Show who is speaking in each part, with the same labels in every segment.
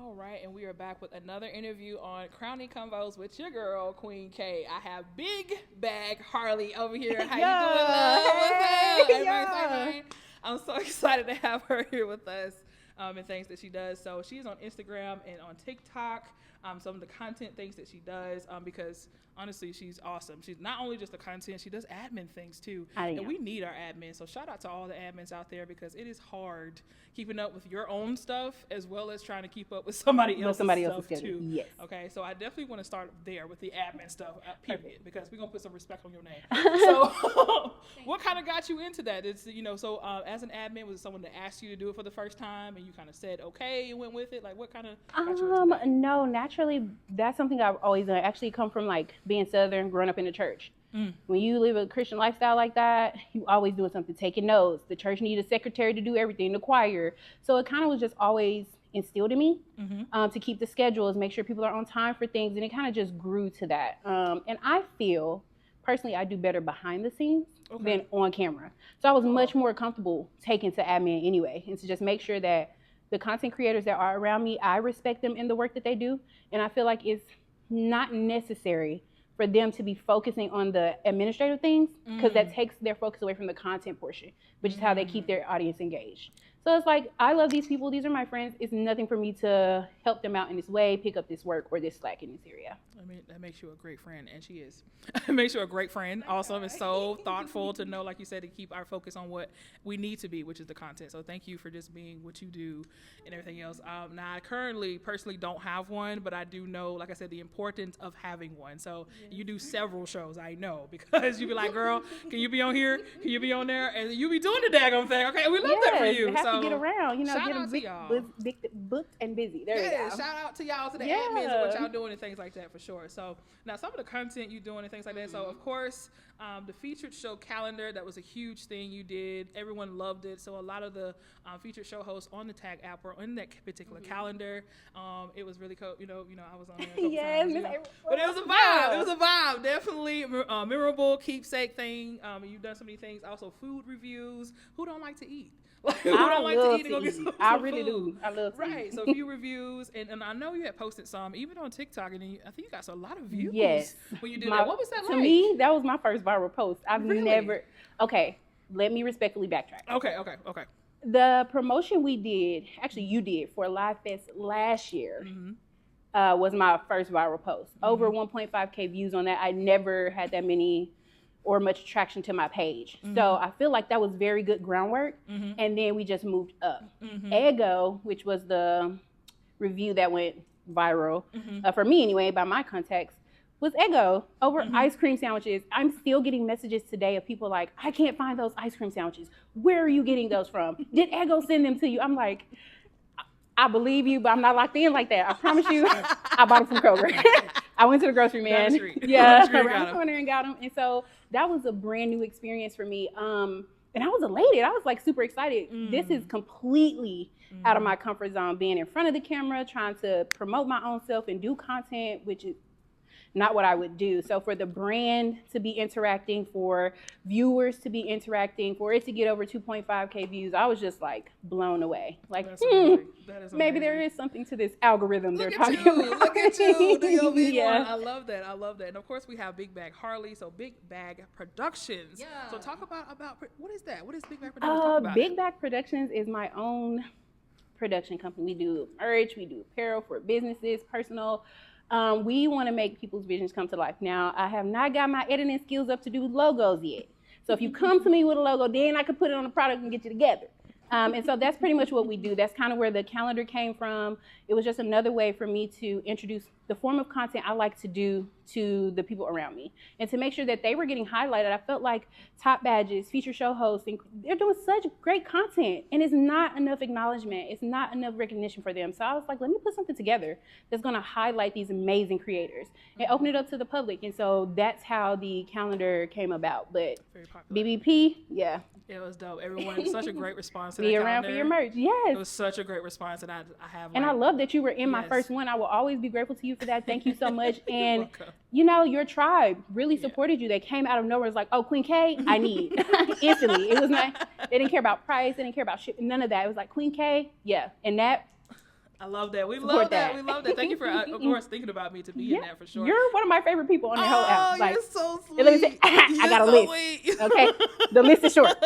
Speaker 1: All right, and we are back with another interview on Crowning Convos with your girl, Queen K. I have Big Bag Harley over here. How you doing, love? What's up? Everybody, I'm so excited to have her here with us and things that she does. So she's on Instagram and on TikTok. Some of the content things that she does because honestly, she's awesome. She's not only just the content, she does admin things too. And we need our admin. So shout out to all the admins out there because it is hard keeping up with your own stuff as well as trying to keep up with somebody else's stuff too.
Speaker 2: Yes.
Speaker 1: Okay, so I definitely want to start there with the admin stuff, period, because we're going to put some respect on your name. So what kind of got you into that? It's, as an admin, was it someone that asked you to do it for the first time and you kind of said, okay, and went with it? Like what kind of got you into that?
Speaker 2: No, naturally, that's something I've always done. I actually come from like being Southern, growing up in the church. When you live a Christian lifestyle like that, you always doing something, taking notes. The church needed a secretary to do everything, the choir. So it kind of was just always instilled in me to keep the schedules, make sure people are on time for things. And it kind of just grew to that. And I feel, personally, I do better behind the scenes than on camera. So I was much more comfortable taking to admin anyway. And to just make sure that the content creators that are around me, I respect them in the work that they do. And I feel like it's not necessary for them to be focusing on the administrative things because that takes their focus away from the content portion, which is how they keep their audience engaged. So it's like, I love these people. These are my friends. It's nothing for me to help them out in this way, pick up this work or this slack in this area.
Speaker 1: I mean, that makes you a great friend, and she is. It makes you a great friend. Also, it's so thoughtful to know, like you said, to keep our focus on what we need to be, which is the content. So thank you for just being what you do and everything else. Now, I currently, personally don't have one, but I do know, like I said, the importance of having one. So you do several shows, I know, because you be like, girl, can you be on here? Can you be on there? And you be doing the daggone thing. Okay, we love that for you.
Speaker 2: It has to get around,
Speaker 1: shout
Speaker 2: get
Speaker 1: out
Speaker 2: them
Speaker 1: to y'all.
Speaker 2: booked and busy. There you go.
Speaker 1: Shout out to y'all, to the admins and what y'all doing and things like that for sure. So now some of the content you doing and things like that. So of course, the featured show calendar, that was a huge thing you did. Everyone loved it. So a lot of the featured show hosts on the Tag app were on that particular calendar. It was really cool. I was on there a couple times. But it was a vibe. It was a vibe. Definitely a memorable keepsake thing. You've done so many things. Also food reviews. Who don't like to eat? Who don't like to eat and go get some
Speaker 2: I really
Speaker 1: food?
Speaker 2: do. I love to eat.
Speaker 1: So a few reviews, and I know you had posted some, even on TikTok, and I think you got a lot of views when you did that. What was that like?
Speaker 2: To me, that was my first viral post. I've
Speaker 1: Really?
Speaker 2: never, let me respectfully backtrack.
Speaker 1: Okay.
Speaker 2: The promotion we did, actually you did, for Live Fest last year was my first viral post. Over 1.5K views on that. I never had that many or much traction to my page. So I feel like that was very good groundwork. And then we just moved up. Ego, which was the review that went viral, for me anyway, by my contacts, was Ego over ice cream sandwiches. I'm still getting messages today of people like, I can't find those ice cream sandwiches. Where are you getting those from? Did Ego send them to you? I'm like, I believe you, but I'm not locked in like that. I promise you, I bought them from Kroger. I went to the grocery man. Around the corner and got them. And so that was a brand new experience for me. And I was elated. I was like super excited. This is completely out of my comfort zone, being in front of the camera, trying to promote my own self and do content, which is not what I would do. So for the brand to be interacting, for viewers to be interacting, for it to get over 2.5K views, I was just like blown away. Like, maybe there is something to this algorithm they're talking about.
Speaker 1: Look at you. Do your big one. I love that. And of course we have Big Bag Harley, so Big Bag Productions. So talk about what is that? What is Big Bag Productions? Talk about
Speaker 2: Big Bag Productions is my own production company. We do merch, we do apparel for businesses, personal. We want to make people's visions come to life. Now, I have not got my editing skills up to do logos yet. So if you come to me with a logo, then I could put it on a product and get you together. And so that's pretty much what we do. That's kind of where the calendar came from. It was just another way for me to introduce the form of content I like to do to the people around me and to make sure that they were getting highlighted. I felt like top badges, feature show hosts, and they're doing such great content, and it's not enough acknowledgement. It's not enough recognition for them. So I was like, let me put something together that's going to highlight these amazing creators and open it up to the public. And so that's how the calendar came about. But BBP,
Speaker 1: it was dope. Everyone, such a great response to
Speaker 2: Be
Speaker 1: that
Speaker 2: around
Speaker 1: calendar.
Speaker 2: for your merch. Yes.
Speaker 1: It was such a great response, and I have.
Speaker 2: And I love that you were in my first one. I will always be grateful to you for that. Thank you so much. And your tribe really supported you. They came out of nowhere. It's like, oh, Queen K, I need instantly. It was not. They didn't care about price. They didn't care about shit. None of that. It was like Queen K, and that
Speaker 1: I love that. We
Speaker 2: Support
Speaker 1: love that.
Speaker 2: that.
Speaker 1: We love that. Thank you for, of course, thinking about me to be in that for sure.
Speaker 2: You're one of my favorite people on the whole app.
Speaker 1: You're so sweet.
Speaker 2: And let me say, I got a list. Okay, the list is short,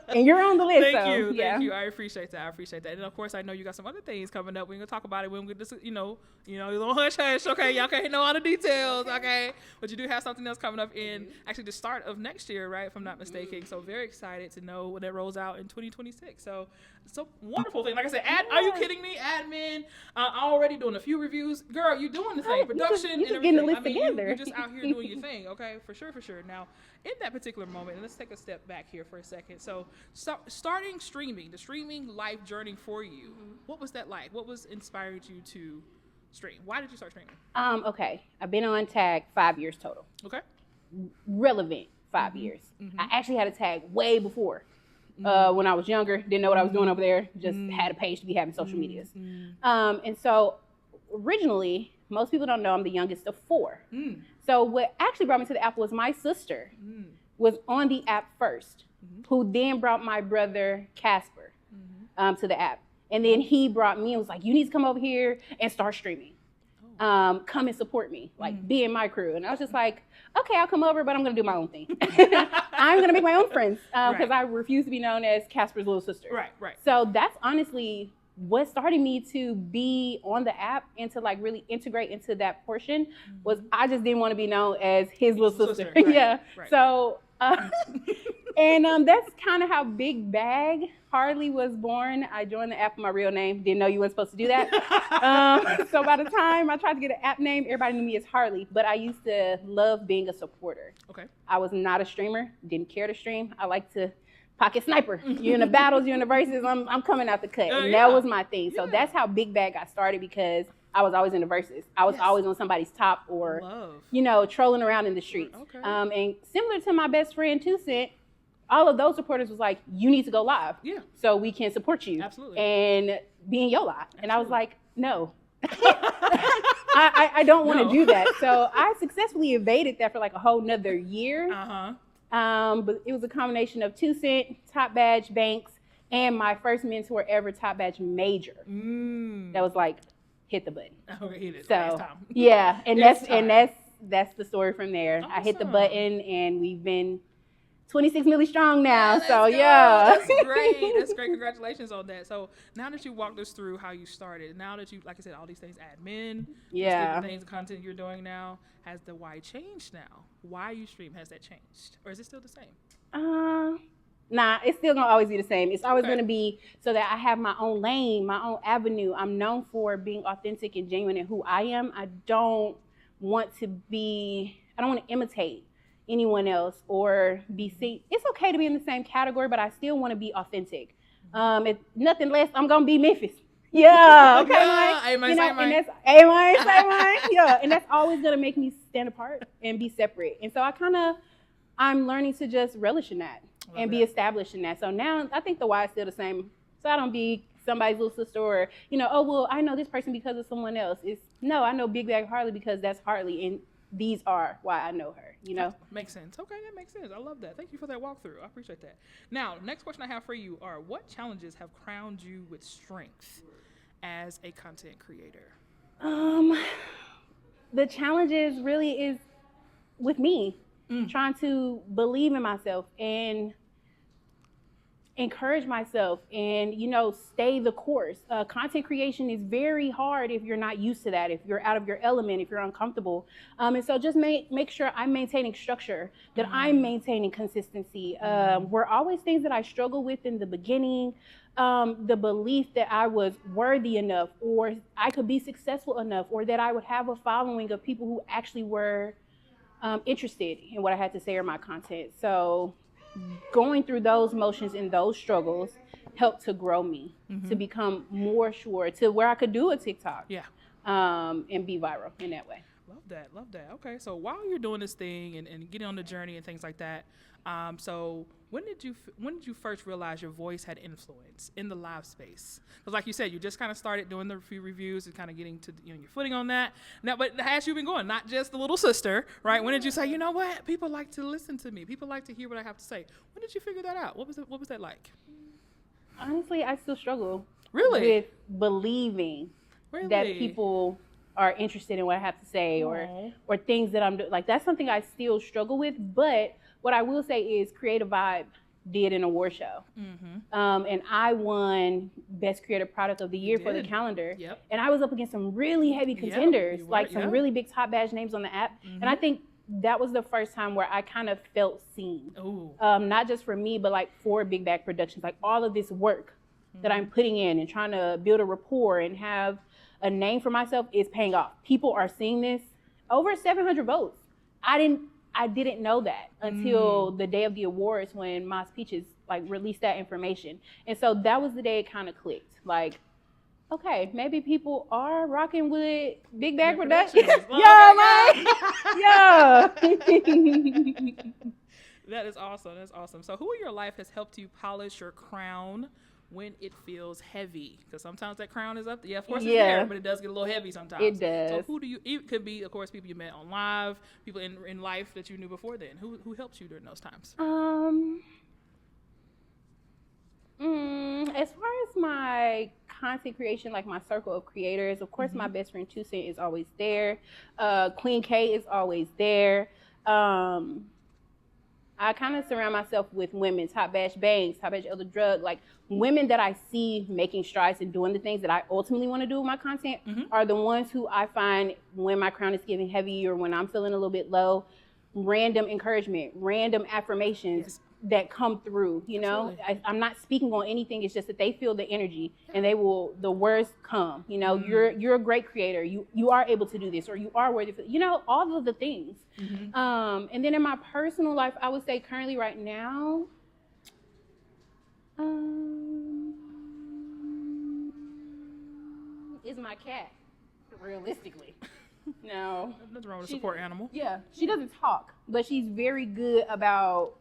Speaker 2: and you're on the list.
Speaker 1: Thank you. I appreciate that. And of course, I know you got some other things coming up. We're gonna talk about it when we just, you know, you don't hush hush. Okay, y'all can't know all the details. Okay, but you do have something else coming up in actually the start of next year, right? If I'm not mistaken. So very excited to know when that rolls out in 2026. So it's a wonderful thing. Like I said, are you kidding me? Admin, already doing a few reviews. Girl, you doing the thing. Production
Speaker 2: you
Speaker 1: and
Speaker 2: getting
Speaker 1: everything.
Speaker 2: the list together.
Speaker 1: You're just out here doing your thing. Okay, for sure. Now, in that particular moment, and let's take a step back here for a second. So starting streaming, the streaming life journey for you, what was that like? What was inspired you to stream? Why did you start streaming?
Speaker 2: Okay, I've been on tag 5 years total.
Speaker 1: Okay.
Speaker 2: Relevant 5 years. I actually had a tag way before. When I was younger, didn't know what I was doing over there, just had a page to be having social medias. And so originally, most people don't know I'm the youngest of 4. So what actually brought me to the app was my sister was on the app first, who then brought my brother Casper to the app. And then he brought me and was like, you need to come over here and start streaming. Come and support me, like be in my crew. And I was just like, okay, I'll come over, but I'm going to do my own thing. I'm going to make my own friends because I refuse to be known as Casper's little sister.
Speaker 1: Right.
Speaker 2: So that's honestly what started me to be on the app and to like really integrate into that portion was I just didn't want to be known as his little sister.
Speaker 1: Right.
Speaker 2: Yeah.
Speaker 1: Right.
Speaker 2: So, and that's kind of how Big Bag Harley was born. I joined the app with my real name. Didn't know you weren't supposed to do that. So by the time I tried to get an app name, everybody knew me as Harley. But I used to love being a supporter.
Speaker 1: Okay.
Speaker 2: I was not a streamer. Didn't care to stream. I like to pocket sniper. You're in the battles, you're in the verses. I'm coming out the cut. And that was my thing. So that's how Big Bag got started because I was always in the verses. I was always on somebody's top or, trolling around in the streets. Okay. And similar to my best friend, 2 Cent, all of those supporters was like, you need to go live. Yeah. So we can support you.
Speaker 1: Absolutely.
Speaker 2: And be in your live. Absolutely. And I was like, no. I don't want to do that. So I successfully evaded that for like a whole nother year. But it was a combination of 2 Cent, Top Badge, Banks, and my first mentor ever, Top Badge Major. That was like, hit the button.
Speaker 1: Okay, hit it.
Speaker 2: So yeah, and that's the story from there. Awesome. I hit the button, and we've been 26 million strong now. So
Speaker 1: that's great. That's great. Congratulations on that. So now that you walked us through how you started, now that you, like I said, all these things, admin, different things, the content you're doing now, has the why changed now? Why you stream, has that changed? Or is it still the same?
Speaker 2: Nah, it's still gonna always be the same. It's always gonna be so that I have my own lane, my own avenue. I'm known for being authentic and genuine in who I am. I don't want to imitate anyone else or be seen. It's okay to be in the same category, but I still want to be authentic. If nothing less, I'm gonna be Memphis. Yeah, okay, and that's yeah, and that's always gonna make me stand apart and be separate. And so I'm learning to just relish in that and be established in that. So now I think the why is still the same. So I don't be somebody's little sister or, I know this person because of someone else. I know Big Bag Harley because that's Harley, and these are why I know her,
Speaker 1: Makes sense. Okay, that makes sense. I love that. Thank you for that walkthrough. I appreciate that. Now, next question I have for you are, what challenges have crowned you with strength as a content creator?
Speaker 2: The challenges really is with me. Trying to believe in myself and encourage myself and, stay the course. Content creation is very hard if you're not used to that, if you're out of your element, if you're uncomfortable. And so just make sure I'm maintaining structure, that I'm maintaining consistency. Were always things that I struggled with in the beginning. The belief that I was worthy enough or I could be successful enough or that I would have a following of people who actually were interested in what I had to say or my content. So going through those motions and those struggles helped to grow me to become more sure to where I could do a TikTok and be viral in that way.
Speaker 1: Love that. Okay, so while you're doing this thing and getting on the journey and things like that, so when did you first realize your voice had influence in the live space? Because like you said, you just kind of started doing the few reviews and kind of getting to your footing on that. Now, but has you been going? Not just the little sister, right? When did you say, you know what? People like to listen to me. People like to hear what I have to say. When did you figure that out? What was that like?
Speaker 2: Honestly, I still struggle.
Speaker 1: Really?
Speaker 2: With believing that people are interested in what I have to say, or things that I'm doing. Like, that's something I still struggle with. But what I will say is Creative Vibe did an award show. And I won Best Creative Product of the Year for the calendar. And I was up against some really heavy contenders, like some really big top badge names on the app. And I think that was the first time where I kind of felt seen. Not just for me, but like for Big Bag Productions, like all of this work that I'm putting in and trying to build a rapport and have a name for myself is paying off. People are seeing this. Over 700 votes. I didn't know that until the day of the awards when Mas Peaches like released that information. And so that was the day it kind of clicked. Like, okay, maybe people are rocking with Big Bag Productions. Yeah.
Speaker 1: That is awesome. That's awesome. So who in your life has helped you polish your crown when it feels heavy? Because sometimes that crown is up there. Yeah, of course it's there, but it does get a little heavy sometimes.
Speaker 2: It does.
Speaker 1: So who do you, it could be, of course, people you met on live, people in life that you knew before then. Who helped you during those times?
Speaker 2: As far as my content creation, like my circle of creators, of course, my best friend Tucson is always there. Queen K is always there. I kind of surround myself with women, Top Bash Banks, Top Bash Elder Drug, like women that I see making strides and doing the things that I ultimately want to do with my content are the ones who I find when my crown is getting heavy or when I'm feeling a little bit low, random encouragement, random affirmations that come through, you know. I'm not speaking on anything. It's just that they feel the energy and the words come, you know, you're a great creator. You are able to do this, or you are worthy of, you know, all of the things. And then in my personal life, I would say currently right now, is my cat, realistically. No.
Speaker 1: Nothing wrong with a support animal.
Speaker 2: Yeah. She doesn't talk, but she's very good about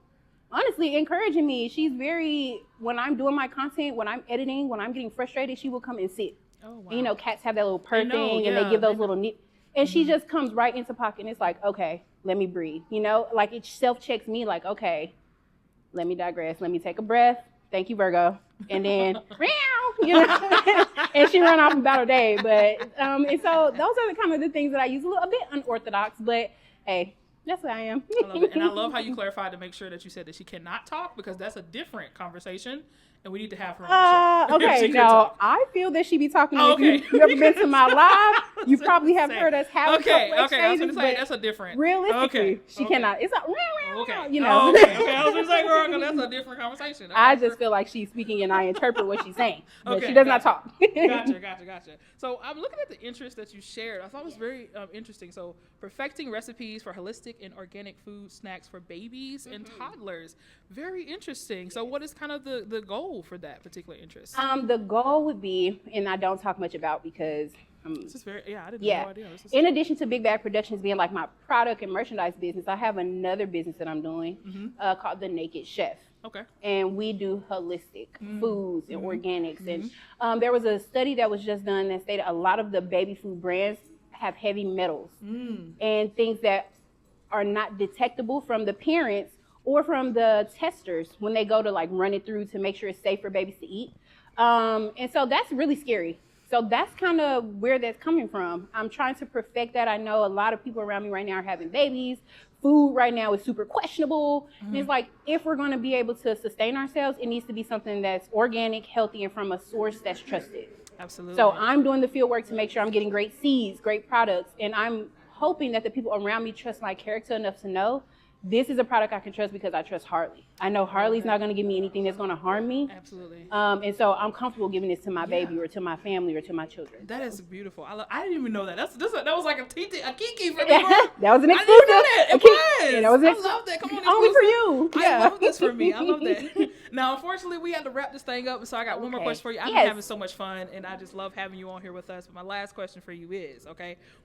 Speaker 2: honestly encouraging me. She's very, when I'm doing my content, when I'm editing, when I'm getting frustrated, she will come and sit. Oh, wow. And, you know, cats have that little purr thing and they give those little nip. And she just comes right into pocket and it's like, okay, let me breathe. You know, like it self-checks me like, okay, let me digress. Let me take a breath. Thank you, Virgo. And then, you know, and she run off about her day. But, and so those are the kind of the things that I use, a bit unorthodox, but hey, that's who I am.
Speaker 1: I love it. And I love how you clarified to make sure that you said that she cannot talk, because that's a different conversation, and we need to have her on the show.
Speaker 2: Okay, no, I feel that she be talking to you. If you ever been to my live, you probably have heard us have a couple exchanges.
Speaker 1: I was going to say, that's a different.
Speaker 2: Realistically, she cannot. It's like, you know.
Speaker 1: I was going to say, girl, that's a different conversation.
Speaker 2: I just feel like she's speaking and I interpret what she's saying, but she does not talk.
Speaker 1: Gotcha. So I'm looking at the interest that you shared. I thought it was very interesting. So perfecting recipes for holistic and organic food snacks for babies and toddlers. Very interesting. So what is kind of the goal for that particular interest?
Speaker 2: The goal would be, and I don't talk much about because
Speaker 1: this is very, I didn't have no idea.
Speaker 2: In addition to Big Bag Productions being like my product and merchandise business, I have another business that I'm doing called The Naked Chef.
Speaker 1: Okay. And
Speaker 2: we do holistic foods and organics. And there was a study that was just done that stated a lot of the baby food brands have heavy metals and things that are not detectable from the parents or from the testers when they go to like run it through to make sure it's safe for babies to eat. And so that's really scary. So that's kind of where that's coming from. I'm trying to perfect that. I know a lot of people around me right now are having babies. Food right now is super questionable. And it's like, if we're going to be able to sustain ourselves, it needs to be something that's organic, healthy, and from a source that's trusted.
Speaker 1: Absolutely.
Speaker 2: So I'm doing the field work to make sure I'm getting great seeds, great products, and I'm hoping that the people around me trust my character enough to know this is a product I can trust because I trust Harley. I know Harley's not going to give me anything that's going to harm me.
Speaker 1: Absolutely.
Speaker 2: And so I'm comfortable giving this to my baby or to my family or to my children.
Speaker 1: That is beautiful. I didn't even know that. That was like a kiki for me.
Speaker 2: That was an exclusive.
Speaker 1: I didn't know that. It was.
Speaker 2: Yeah, that was
Speaker 1: I love that. Come on,
Speaker 2: only for you.
Speaker 1: I love this for me. I love that. Now, unfortunately, we had to wrap this thing up, so I got one more question for you. I've been having so much fun, and I just love having you on here with us. But my last question for you is,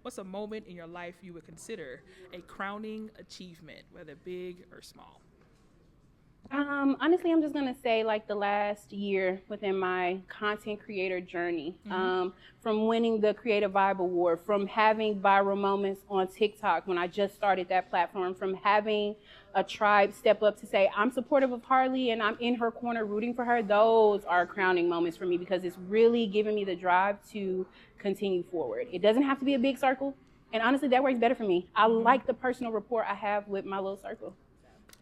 Speaker 1: what's a moment in your life you would consider a crowning achievement, whether big or small?
Speaker 2: Honestly, I'm just gonna say like the last year within my content creator journey, from winning the Creative Vibe Award, from having viral moments on TikTok when I just started that platform, from having a tribe step up to say I'm supportive of Harley and I'm in her corner rooting for her. Those are crowning moments for me because it's really giving me the drive to continue forward. It doesn't have to be a big circle, and honestly, that works better for me. I like the personal rapport I have with my little circle.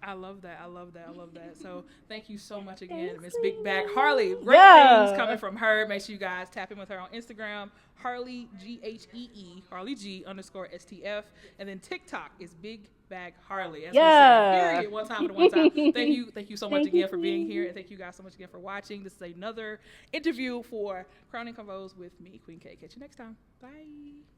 Speaker 1: I love that. I love that. I love that. So thank you so much again,
Speaker 2: Thanks,
Speaker 1: Miss Big Bag Harley. Great
Speaker 2: Yeah.
Speaker 1: things coming from her. Make sure you guys tap in with her on Instagram, Harley GHEE, Harley G_STF, and then TikTok is Big Bag Harley. As we said, period. One time for the one time. Thank you so much again for being here, and thank you guys so much again for watching. This is another interview for Crowning Convos with me, Queen K. Catch you next time. Bye.